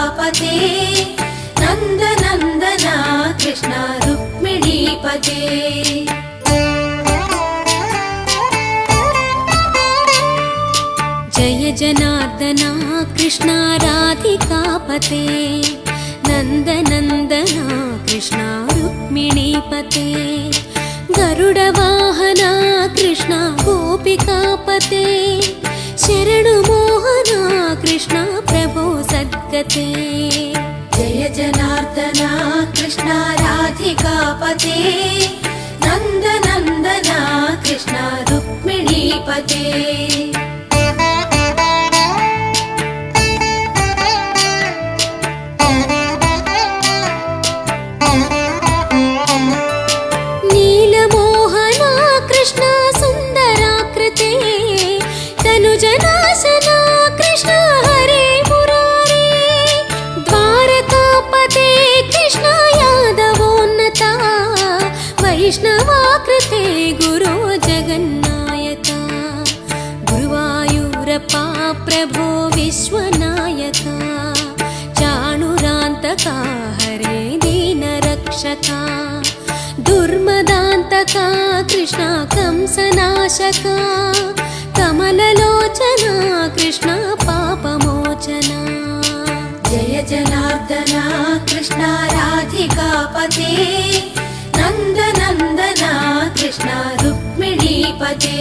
राधिकापते नन्दनन्दना कृष्ण रुक्मिणीपते। जय जनार्दना कृष्ण राधिकापते नन्दनन्दना कृष्ण रुक्मिणीपते। गरुडवाहना कृष्ण गोपिकापते शरणु मोहना कृष्ण प्रभो सद्गते। जय जनार्दना कृष्ण राधिकापते नन्दनन्दना कृष्ण रुक्मिणीपते। नीलमोहना कृष्ण सुन्दराकृते तनुजनाशना कृष्ण हरे मुरारे। द्वारकापते कृष्ण यादवोन्नता वैष्णवाकृते गुरो जगन्नायका। गुरुवायूरप्पा प्रभो विश्वनायका चाणुरान्तका हरे दीनरक्षका। दुर्मदान्तका कृष्ण कंसनाशका कमललोचना कृष्ण पापमोचना। जय जनार्दना कृष्ण राधिकापते नन्दनन्दना कृष्ण रुक्मिणीपते।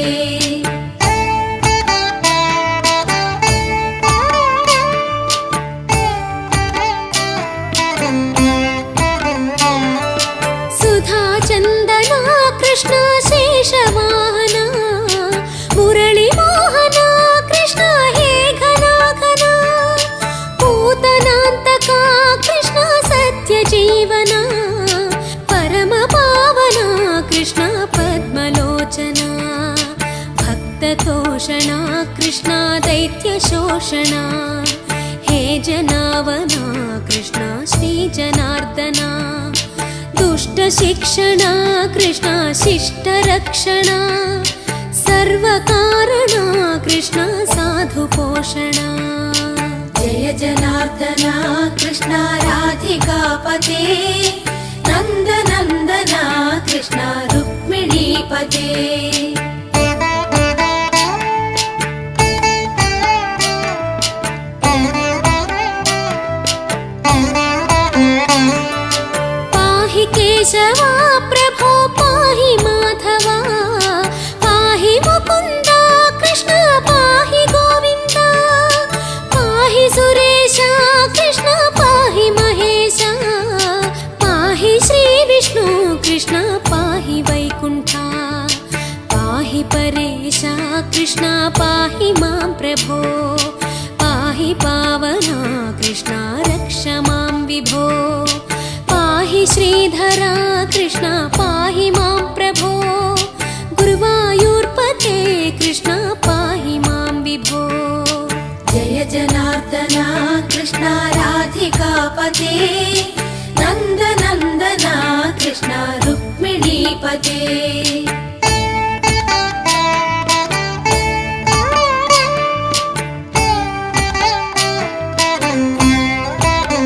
सुधाचन्दना कृष्ण शेषवाहना मुरळीमोहना कृष्ण हे घना घना। पूतनान्तका कृष्ण सत्यजीवना परमपावना कृष्ण पद्मलोचना। भक्ततोषणा कृष्ण दैत्यशोषणा हे जनावना कृष्ण श्रीजनार्दना। दुष्टशिक्षणा कृष्ण शिष्टरक्षणा सर्वकारणा कृष्ण साधुपोषणा। जय जनार्दना कृष्ण राधिकापते नन्दनन्दना कृष्ण रुक्मिणीपते। केशवा प्रभो पाहि माधवा पाहि मुकुन्दा कृष्ण पाहि गोविन्दा। पाहि सुरेशा कृष्ण पाहि महेशा पाहि श्रीविष्णु कृष्ण पाहि वैकुण्ठा। पाहि परेशा कृष्ण पाहि मां प्रभो पाहि पावना कृष्ण रक्ष मां विभो। पाहि श्रीधरा कृष्ण पाहि मां प्रभो गुरुवायूर्पते कृष्ण पाहि मां विभो। जय जनार्दना कृष्ण राधिकापते नन्दनन्दना कृष्ण रुक्मिणीपते।